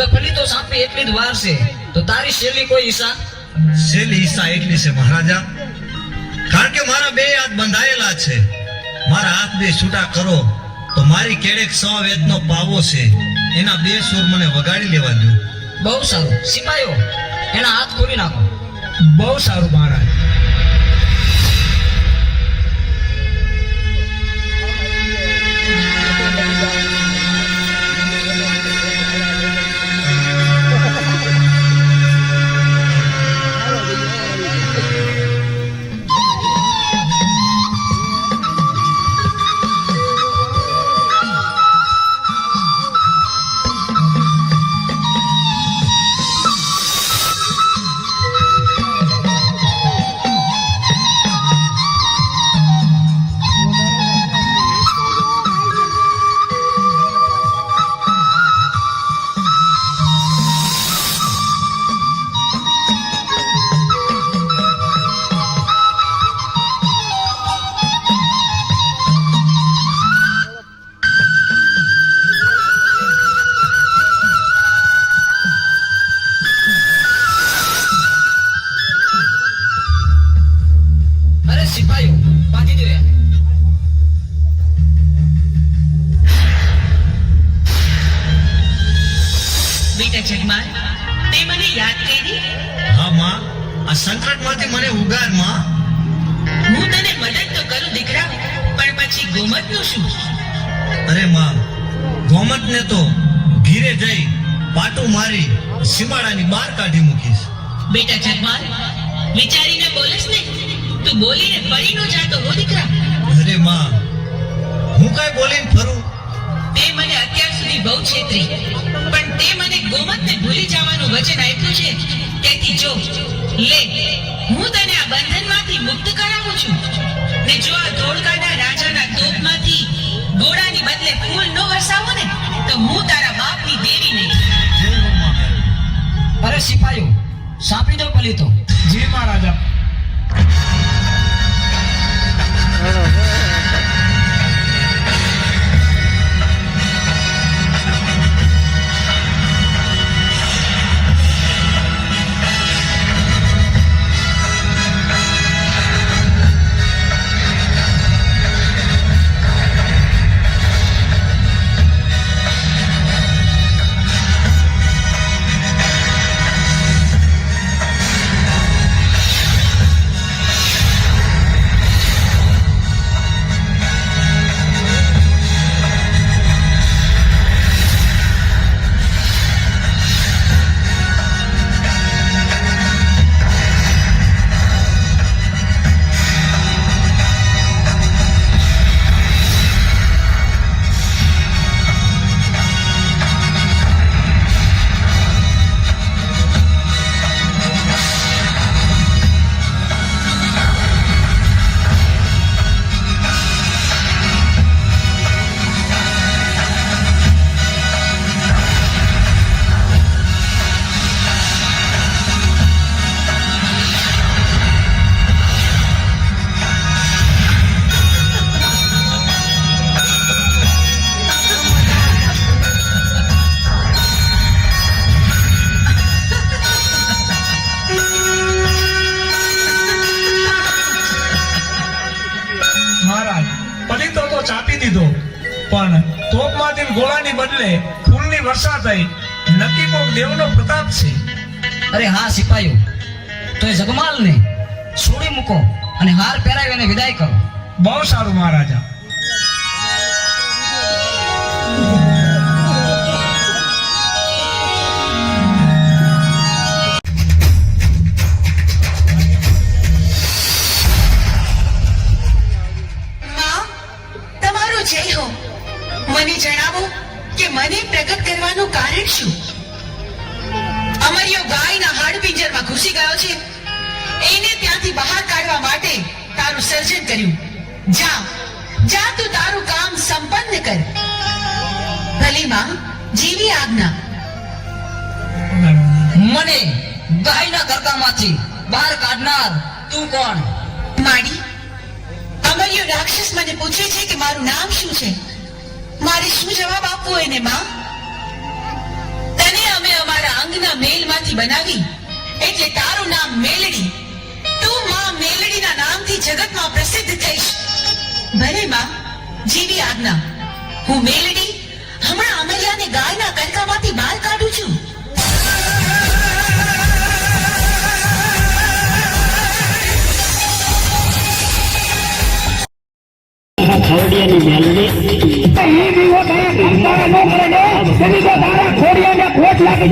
હવે ફલી તો સાંપી એટલી જ વાર છે, તો તારી શેલી કોઈ ઈશા? શેલી ઈશા એટલી છે મહારાજા, કારણ કે મારા બે હાથ બંધાયેલા છે. મારા હાથ બે છૂટા કરો તો મારી કેડેક 100 વેદનો પાવો છે, એના 2 સૂર મને વગાડી લેવા દો. બહુ સારું. સિપાહીઓ, એના હાથ ખોલી નાખો. બહુ સારું મહારાજ. સિપાહીઓ, બાંધી દો યાર. બેટા જગમાલ, તે મને યાદ કરી? હા માં, આ સંકટમાંથી મને ઉગાર માં. હું તને મદદ તો કરું દીકરા, પણ પછી ગોમતનું શું? અરે માં, ગોમતને તો ઘીરે જઈ પાટું મારી સીમાડાની બહાર કાઢી મૂકીશ. બેટા જગમાલ, વિચારીને બોલસ ને, તું બોલીને પડી ન જાતો હો દીકરા. અરે માં, હું કઈ બોલીને ફરું? તે મને અત્યાર સુધી બહુ છેતરી, પણ તે મને ગોમતને ભૂલી જવાનું વચન આપ્યું છે. તેથી જો લે, હું તને આ બંધનમાંથી મુક્ત કરાવું છું. ને જો આ ધોળકાના રાજાના તોપમાંથી ગોળાની બદલે ફૂલ ન વરસાવો ને, તો હું તારા બાપની દેવી નહીં. જય હો માં. અરે સિપાહીઓ, સાંપી દો પલી તો. જી મહારાજા. ચાપી દીધો, પણ તોપમાંથી ગોળાની બદલે ફૂલની વર્ષા થઈ. નક્કી કોક દેવનો પ્રતાપ છે. અરે હા સિપાહીઓ, તો એ જગમાલને છોડી મૂકો અને હાર પહેરાવી અને વિદાય કરો. બહુ સારું મહારાજા. મને જણાવો કે મને પ્રગટ કરવાનું કારણ શું? અમરિયો ગાયના હાડપિંજરમાં ઘૂસી ગયો છે, એને ત્યાંથી બહાર કાઢવા માટે તારું સર્જન કર્યું. જા જા, તું તારું કામ સંપન્ન કર. ભલી માં, જીવી આજ્ઞા. મને ગાયના ગરકામાંથી બહાર કાઢનાર તું કોણ? માડી, અમરિયો રાક્ષસ મને પૂછે છે કે મારું નામ શું છે. મારે શું જવાબ આપવો એને માં? તને અમે બનાવી એટલે તારું નામ મેલડી. તું માં મેલડીના નામથી જગતમાં પ્રસિદ્ધ થઈશ. ભલે માં, જેવી આજ્ઞા. હું મેલડી હમણાં અમલ્યાને ગાયના કણકામાંથી બહાર કાઢું છું. ખોડિયાની મેલડી ખોડિયાને ખોટ લાગી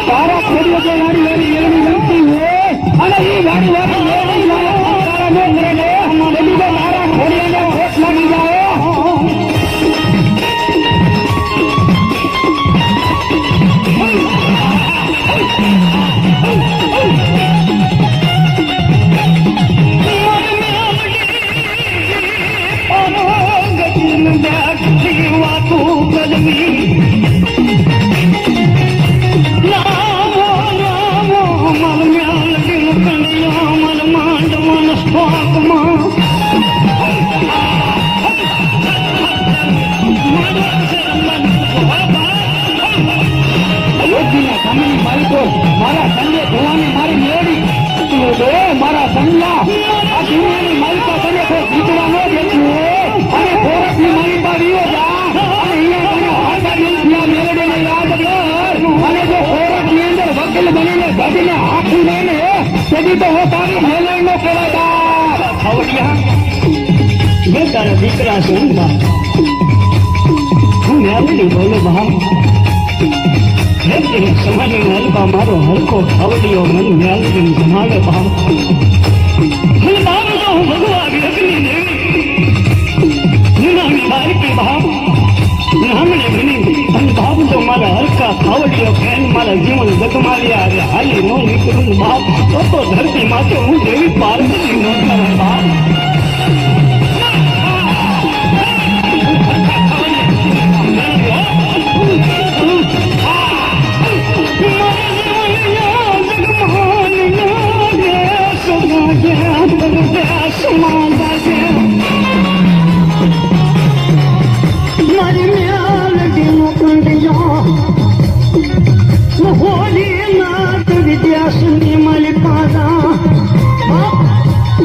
તારા ખોડીઓ જે વાડી વાડી મેળવી લગતી હોય અને એ વાડી વાડી મેળવી તારા ખોડિયાને ખોટ લાગી જાય. મારા સંજય ભવાની મારી મેળી મારા સંજ્ઞા આ દુનિયાની માલિકા તને કોઈ જીતવા ન દેતું હોય અને ખોરાકની માલિકા વિયો જા અને અહીંયા તને હાથા મેળવીને યાદ કર અને જો ખોરાકની અંદર વકીલ બનીને ગઢીને હાથું લઈને તેથી તો હું તારી મેલણ નો કહેવાય. ખવડિયા મેં તારા દીકરા છું હું મેળવી બોલું ભાવ સમાજની હલકા મારો હલકો ખવડીઓ મન મેલવી જમાડે ભાવ હું બાપ તો હું ભગવાન લગ્ની દેવી બાળકી ભાવ હમણે બની અને બાપ તો મારા હલકા ખવડીઓ ફેન મારા જીવન જગમાલ્યા આજે હાલી નો નીકળું બાપ તો ધરતી માથે હું દેવી પાર્વતી નો બાપ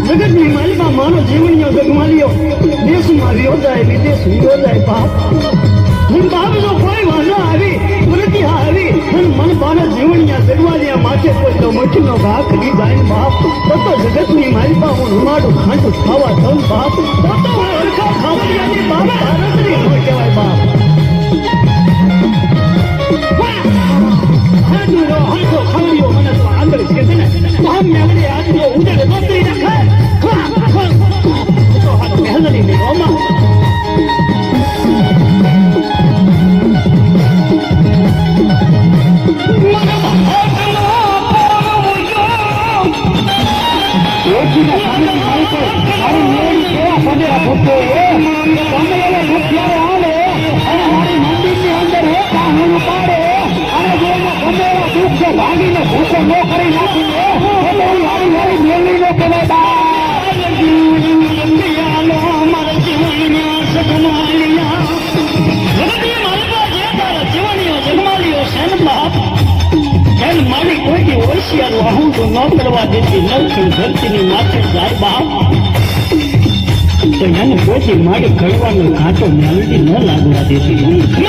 જગતની માલિકા મારો જીવનીઓ જગમાલ્યો દેશમાં રહ્યો જાય વિદેશ રહ્યો જાય બાપ હું બાપ જો કોઈ વાંધો આવી પ્રતિહા આવી અને મન બાના જીવનિયા જગમાલિયા માથે કોઈ તો મઠીનો ઘા કરી જાય બાપ તો જગતની માલિકા હું રૂમાડું ખાંડું ખાવા દઉં બાપ તો હું અરખા ખાવડિયાની બાપ ભારતની ન કહેવાય બાપ હાથો ખાવડિયો મને તો આંદર છે ને આમ મેમડે આદમીઓ ઉડે નોકરી નાખે તો હાથ મહેલની ને ઓમાં ભાગીને ભૂસો ન કરી નાખી મારી મારી મેળવી નો મારી કોઈ હોશિયાર હું તો ન કરવા દેતી નવખી ધરતીની માથે જાય બાપ તો એને કોઈ મારી ઘડવાનો ઘાટો મેળવી ન લાગવા દેતી